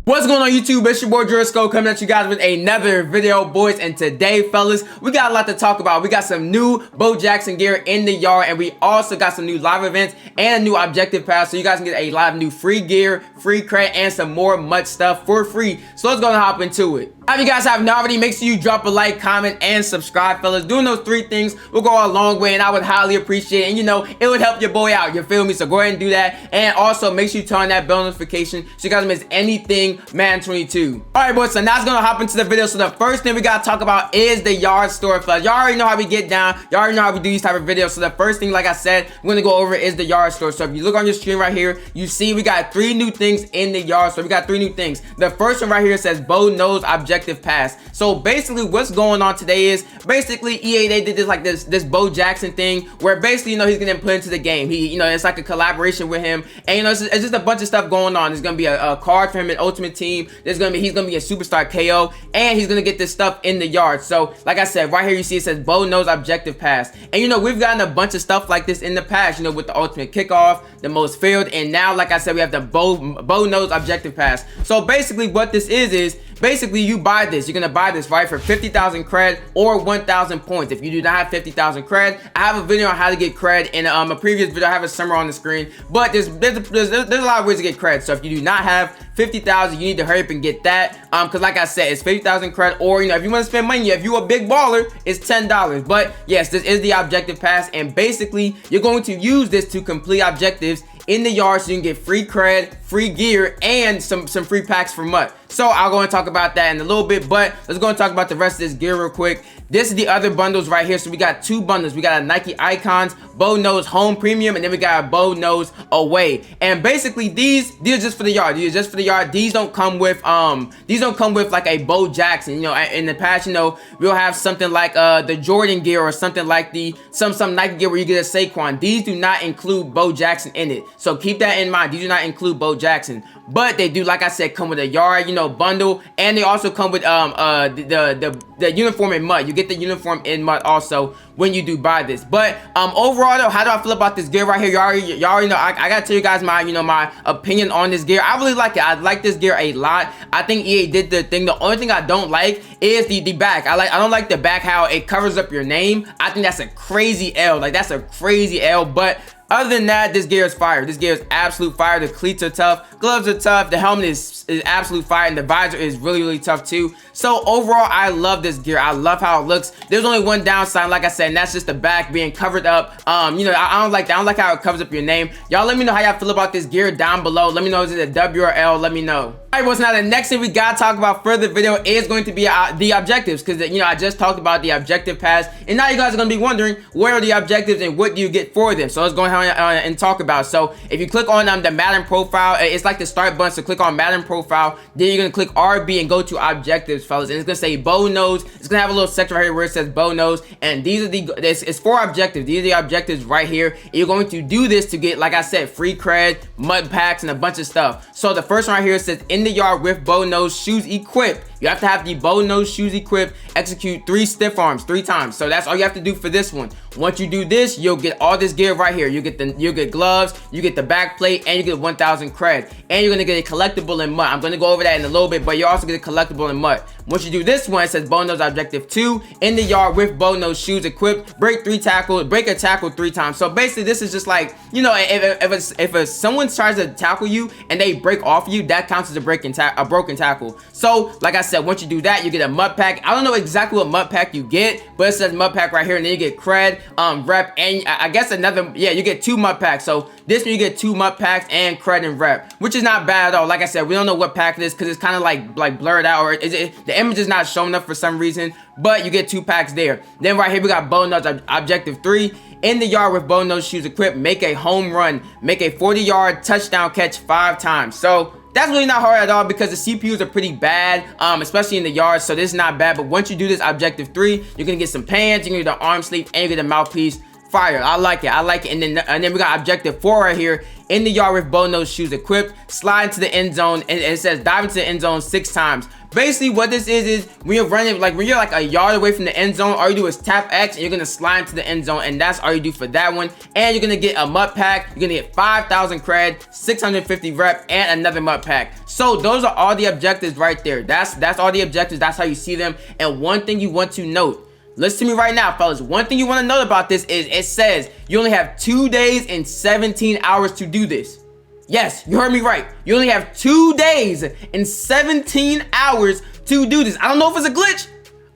What's going on YouTube? It's your boy Jurisco coming at you guys with another video, boys. And today, fellas, we got a lot to talk about. We got some new Bo Jackson gear in the yard, and we also got some new live events and a new objective pass, so you guys can get a lot of new free gear, free cred, and some more much stuff for free. So let's go and hop into it. If you guys have not already, make sure you drop a like, comment, and subscribe, fellas. Doing those three things will go a long way, and I would highly appreciate it. And you know, it would help your boy out. You feel me? So go ahead and do that. And also make sure you turn on that bell notification so you guys don't miss anything Madden 22. Alright, boys, so now it's gonna hop into the video. So the first thing we gotta talk about is the yard store, fellas. Y'all already know how we get down. Y'all already know how we do these type of videos. So the first thing, like I said, we're gonna go over is the yard store. So if you look on your screen right here, you see we got 3 new things in the yard store. We got 3 new things. The first one right here says Bo knows objective pass. So basically what's going on today is basically EA, they did this like this Bo Jackson thing where basically, you know, he's getting put into the game. He, you know, it's like a collaboration with him, and you know, it's just a bunch of stuff going on. There's gonna be a card for him in Ultimate Team. He's gonna be a superstar KO, and he's gonna get this stuff in the yard. So like I said, right here you see it says Bo knows objective pass, and you know, we've gotten a bunch of stuff like this in the past, you know, with the ultimate kickoff, the most field, and now like I said, we have the Bo knows objective pass. So basically what this is basically you buy this. You're gonna buy this right for 50,000 cred or 1,000 points. If you do not have 50,000 cred, I have a video on how to get cred in a previous video. I have a summary on the screen, but there's a lot of ways to get cred. So if you do not have 50,000, you need to hurry up and get that, because like I said, it's 50,000 cred, or you know, if you want to spend money, if you're a big baller, it's $10. But yes, this is the objective pass, and basically you're going to use this to complete objectives in the yard so you can get free cred, free gear, and some free packs for MUT. So I'll go and talk about that in a little bit, but let's go and talk about the rest of this gear real quick. This is the other bundles right here. So we got 2 bundles. We got a Nike Icons, Bo knows Home Premium, and then we got a Bo knows Away. And basically these are just for the yard. These are just for the yard. These don't come with like a Bo Jackson. You know, in the past, you know, we'll have something like the Jordan gear or something like some Nike gear where you get a Saquon. These do not include Bo Jackson in it. So keep that in mind. These do not include Bo Jackson, but they do, like I said, come with a yard, you know, bundle, and they also come with the uniform in MUT. You get the uniform in MUT also when you do buy this. But overall though, how do I feel about this gear right here? Y'all already know. I gotta tell you guys my opinion on this gear. I really like it. I like this gear a lot. I think EA did the thing. The only thing I don't like is the back. I don't like the back, how it covers up your name. I think that's a crazy L. Like, that's a crazy L. But other than that, this gear is fire. This gear is absolute fire. The cleats are tough, gloves are tough, the helmet is absolute fire, and the visor is really tough too. So overall, I love this gear. I love how it looks. There's only one downside, like I said, and that's just the back being covered up. You know, I don't like that. I don't like how it covers up your name. Y'all let me know how y'all feel about this gear down below. Let me know, is it a W or L? Let me know. Alright, well, so now the next thing we gotta talk about for the video is going to be the objectives, because you know, I just talked about the objective pass, and now you guys are gonna be wondering where are the objectives and what do you get for them. So let's go ahead and talk about. So if you click on the Madden profile, it's like the start button. So click on Madden profile, then you're gonna click RB and go to objectives, fellas, and it's gonna say Bo knows. It's gonna have a little section right here where it says Bo knows, and these are it's 4 objectives. These are the objectives right here. And you're going to do this to get, like I said, free cred, MUT packs, and a bunch of stuff. So the first one right here says in the yard with Bo knows shoes equipped. You have to have the Bo knows shoes equipped. Execute 3 stiff arms 3 times. So that's all you have to do for this one. Once you do this, you'll get all this gear right here. You'll get gloves, you get the back plate, and you get 1,000 cred. And you're gonna get a collectible in MUT. I'm gonna go over that in a little bit, but you also get a collectible in MUT. Once you do this one, it says Bo knows objective 2 in the yard with Bo knows shoes equipped. Break a tackle 3 times. So basically, this is just like, you know, if someone tries to tackle you and they break off you, that counts as a broken tackle. So like I said, once you do that, you get a MUT pack. I don't know exactly what MUT pack you get, but it says MUT pack right here, and then you get cred, rep, and I guess another, yeah, you get 2 MUT packs. So this one you get 2 MUT packs and cred and rep, which is not bad at all. Like I said, we don't know what pack it is because it's kind of like blurred out, or the image is not showing up for some reason, but you get 2 packs there. Then right here we got Bo knows objective 3 in the yard with Bo knows shoes equipped. Make a home run, make a 40-yard touchdown catch 5 times. So that's really not hard at all because the CPUs are pretty bad, especially in the yard, so this is not bad. But once you do this objective 3, you're gonna get some pants, you're gonna get the arm sleeve, and you get a mouthpiece. Fire. I like it. And then we got objective 4 right here in the yard with Bo knows shoes equipped. Slide into the end zone, and it says dive into the end zone 6 times. basically what this is when you're running, like when you're like a yard away from the end zone, all you do is tap X and you're gonna slide into the end zone, and that's all you do for that one. And you're gonna get a MUT pack, you're gonna get 5,000 cred, 650 rep, and another MUT pack. So those are all the objectives right there. That's all the objectives, that's how you see them. And one thing you want to note, listen to me right now, fellas. One thing you want to know about this is it says you only have 2 days and 17 hours to do this. Yes, you heard me right. You only have 2 days and 17 hours to do this. I don't know if it's a glitch.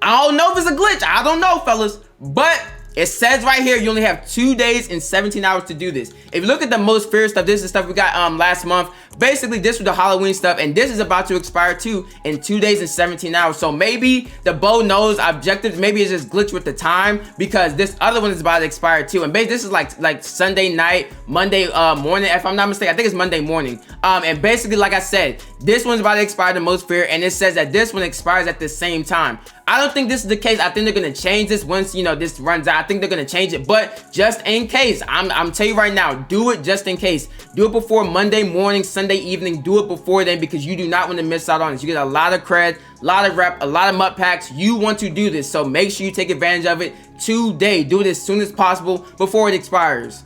I don't know, fellas. But it says right here, you only have 2 days and 17 hours to do this. If you look at the most feared stuff, this is stuff we got last month. Basically, this was the Halloween stuff, and this is about to expire too in 2 days and 17 hours. So maybe the bow knows objectives. Maybe it's just glitched with the time, because this other one is about to expire too. And basically, this is like Sunday night, Monday morning, if I'm not mistaken. I think it's Monday morning. And basically, like I said, this one's about to expire the most feared, and it says that this one expires at the same time. I don't think this is the case. I think they're gonna change this once, you know, this runs out. I think they're gonna change it, but just in case, I'm telling you right now, do it just in case. Do it before Monday morning, Sunday evening. Do it before then, because you do not want to miss out on this. You get a lot of cred, a lot of rep, a lot of MUT packs. You want to do this, so make sure you take advantage of it today. Do it as soon as possible before it expires.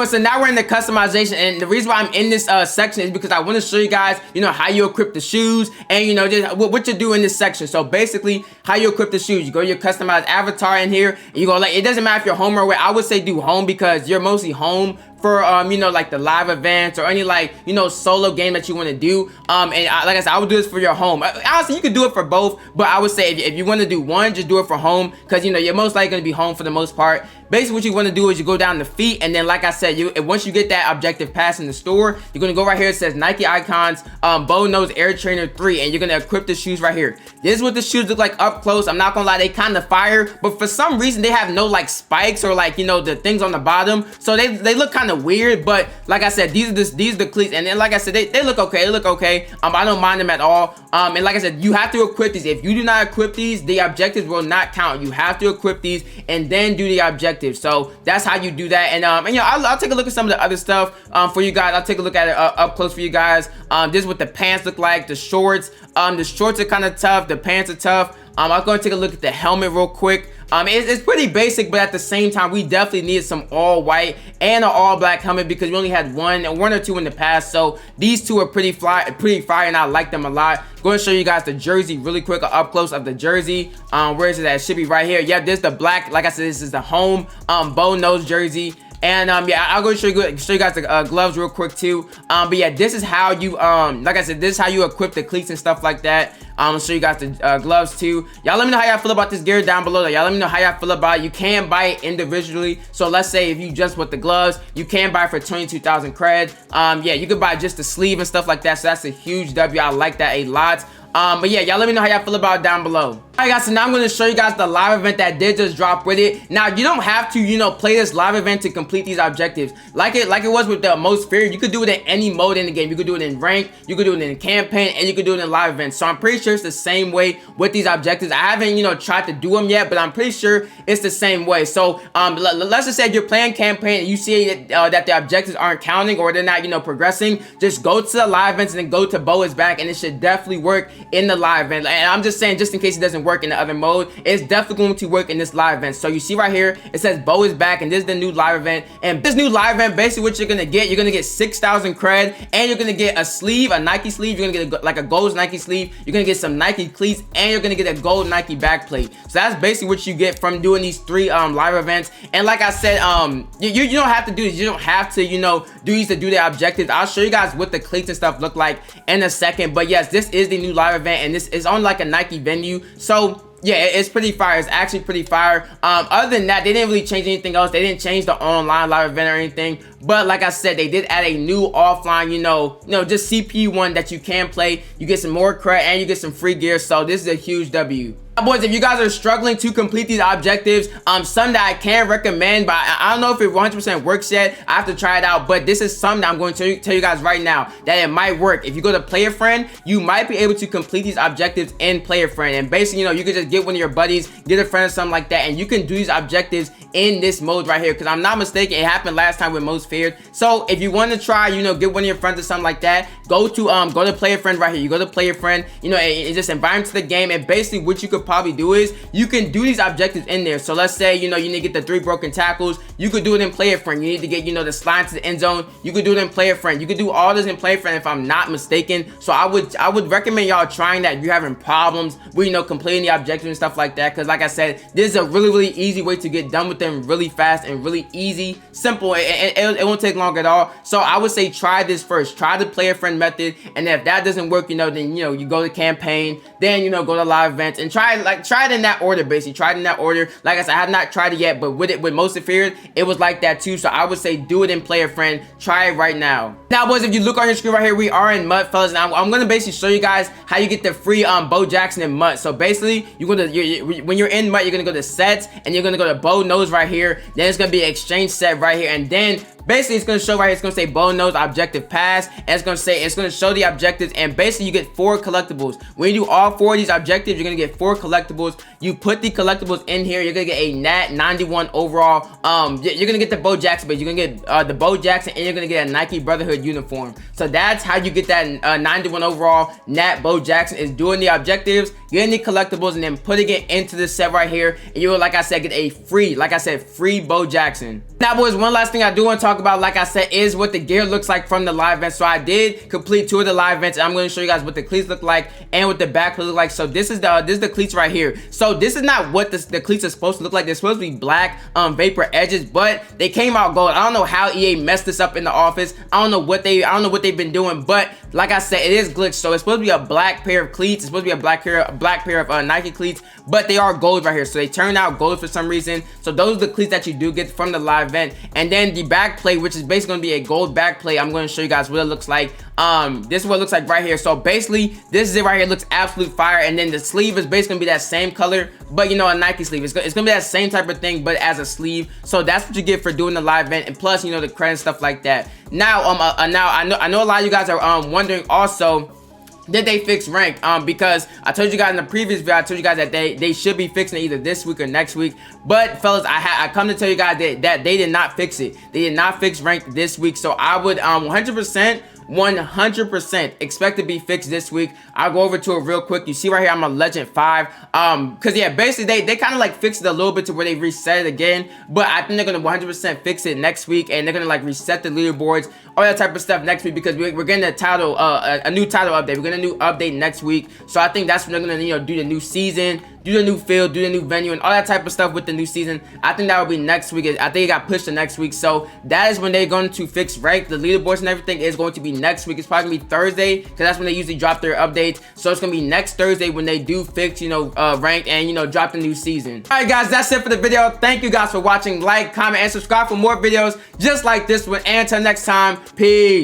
So now we're in the customization, and the reason why I'm in this section is because I want to show you guys, you know, how you equip the shoes, and you know, just what you do in this section. So basically, how you equip the shoes, you go to your customized avatar in here, and you go, like, it doesn't matter if you're home or away. I would say do home, because you're mostly home for you know, like the live events or any, like, you know, solo game that you want to do. And like I said, I would do this for your home. Honestly, you could do it for both, but I would say if you want to do one, just do it for home, because you know, you're most likely going to be home for the most part. Basically, what you want to do is you go down the feet, and then like I said, once you get that objective pass in the store, you're going to go right here. It says Nike Icons, Bow Nose Air Trainer 3, and you're going to equip the shoes right here. This is what the shoes look like up close. I'm not going to lie, they kind of fire, but for some reason, they have no like spikes or like, you know, the things on the bottom. So they look kind of weird, but like I said, these are the cleats, and then like I said, they look okay. They look okay. I don't mind them at all. And like I said, you have to equip these. If you do not equip these, the objectives will not count. You have to equip these and then do the objectives. So that's how you do that. And you know, I'll take a look at some of the other stuff for you guys. I'll take a look at it up close for you guys. This is what the pants look like. The shorts are kind of tough. The pants are tough. I'm going to take a look at the helmet real quick. It's pretty basic, but at the same time, we definitely needed some all white and an all black helmet, because we only had one or two in the past. So these two are pretty fire, and I like them a lot. Going to show you guys the jersey really quick, up close of the jersey. Where is it at? It should be right here. Yeah, this is the black. Like I said, this is the home bow nose jersey. And yeah, I'll go show you guys the gloves real quick too. But yeah, this is how you like I said, this is how you equip the cleats and stuff like that. I'll show you guys the gloves too. Y'all let me know how y'all feel about this gear down below. Y'all let me know how y'all feel about it. You can buy it individually. So let's say if you just want the gloves, you can buy it for 22,000 cred. Yeah, you could buy just the sleeve and stuff like that. So that's a huge W. I like that a lot. But yeah, y'all let me know how y'all feel about it down below. Alright guys, so now I'm going to show you guys the live event that did just drop with it. Now, you don't have to, you know, play this live event to complete these objectives. Like it was with the most feared, you could do it in any mode in the game. You could do it in rank, you could do it in campaign, and you could do it in live events. So I'm pretty sure it's the same way with these objectives. I haven't, you know, tried to do them yet, but I'm pretty sure it's the same way. So let's just say if you're playing campaign and you see that the objectives aren't counting or they're not, you know, progressing, just go to the live events and then go to Bow is back, and it should definitely work in the live event. And I'm just saying, just in case it doesn't work in the other mode, it's definitely going to work in this live event. So you see right here, it says Bow is back, and this is the new live event. And this new live event, basically what you're gonna get 6,000 cred, and you're gonna get a sleeve, a Nike sleeve. You're gonna get like a gold Nike sleeve. You're gonna get some Nike cleats, and you're gonna get a gold Nike backplate. So that's basically what you get from doing these 3 live events. And like I said, you don't have to do this. You don't have to, you know, do these to do the objectives. I'll show you guys what the cleats and stuff look like in a second. But yes, this is the new live event, and this is on like a Nike venue. So yeah, it's pretty fire. It's actually pretty fire. Other than that, they didn't really change anything else. They didn't change the online live event or anything. But like I said, they did add a new offline, you know, just CPU one that you can play. You get some more credit and you get some free gear. So this is a huge W. Boys, if you guys are struggling to complete these objectives, something that I can recommend, but I don't know if it 100% works yet. I have to try it out, but this is something that I'm going to tell you guys right now that it might work. If you go to Play a Friend, you might be able to complete these objectives in Play a Friend, and basically, you could just get one of your buddies, get a friend or something like that, and you can do these objectives in this mode right here. Because I'm not mistaken, it happened last time with Most Feared. So if you want to try, get one of your friends or something like that, go to Play a Friend right here. You go to Play a Friend, and just invite them to the game, and basically what you could probably do is you can do these objectives in there. So let's say you need to get the 3 broken tackles, you could do it in Play a Friend. You need to get the slide to the end zone, you could do it in Play a Friend. You could do all this in Play a Friend if I'm not mistaken. So I would recommend y'all trying that if you're having problems with completing the objectives and stuff like that, because like I said, this is a really easy way to get done with them really fast and really easy, simple, and it won't take long at all. So I would say try this first, try the Play a Friend method, and if that doesn't work, then you go to campaign, then go to live events, and try it in that order. Basically try it in that order. Like I said, I have not tried it yet, but with Most Feared, it was like that too. So I would say do it in Play a Friend. Try it right now. Now boys, if you look on your screen right here, we are in MUT, fellas, and I'm gonna basically show you guys how you get the free Bo Jackson in MUT. So basically when you're in MUT, you're gonna go to sets, and you're gonna go to bow nose right here, then it's gonna be exchange set right here, and then basically it's gonna show right here, it's gonna say bow nose objective pass, and it's gonna show the objectives, and basically you get 4 collectibles. When you do all 4 of these objectives, you're gonna get 4 collectibles. You put the collectibles in here, you're gonna get a Nat 91 overall. You're gonna get the Bo Jackson, but you're gonna get the Bo Jackson, and you're gonna get a Nike Brotherhood uniform. So that's how you get that 91 overall Nat Bo Jackson, is doing the objectives, getting the collectibles, and then putting it into the set right here, and you will, like I said, get a free Bo Jackson. Now boys, one last thing I do want to talk about, like I said, is what the gear looks like from the live event. So I did complete 2 of the live events, and I'm going to show you guys what the cleats look like and what the back look like. So this is the cleats right here. So this is not what the cleats are supposed to look like. They're supposed to be black vapor edges, but they came out gold. I don't know how EA messed this up in the office. I don't know what they've been doing, but like I said, it is glitched. So it's supposed to be a black pair of cleats. It's supposed to be a black pair of Nike cleats, but they are gold right here. So they turned out gold for some reason. So those are the cleats that you do get from the live event. And then the back plate, which is basically going to be a gold back plate, I'm going to show you guys what it looks like. This is what it looks like right here. So basically this is it right here. It looks absolute fire. And then the sleeve is basically going to be that same color, but a Nike sleeve. It's going to be that same type of thing, but as a sleeve. So that's what you get for doing the live event, and plus the cred and stuff like that. Now I know a lot of you guys are wondering also, did they fix ranked? Because I told you guys in the previous video, I told you guys that they should be fixing it either this week or next week. But fellas, I come to tell you guys that they did not fix it. They did not fix ranked this week. So I would 100% expect to be fixed this week. I'll go over to it real quick. You see right here, I'm a Legend 5. Because yeah, basically they kind of like fixed it a little bit to where they reset it again. But I think they're gonna 100% fix it next week, and they're gonna like reset the leaderboards, all that type of stuff next week, because we're getting a title, a new title update. We're getting a new update next week. So I think that's when they're gonna do the new season, do the new field, do the new venue, and all that type of stuff with the new season. I think that will be next week. I think it got pushed to next week. So that is when they're going to fix rank. The leaderboards and everything is going to be next week. It's probably gonna be Thursday, because that's when they usually drop their updates. So it's gonna be next Thursday when they do fix rank and drop the new season. All right guys, that's it for the video. Thank you guys for watching. Like, comment, and subscribe for more videos just like this one. And until next time, peace.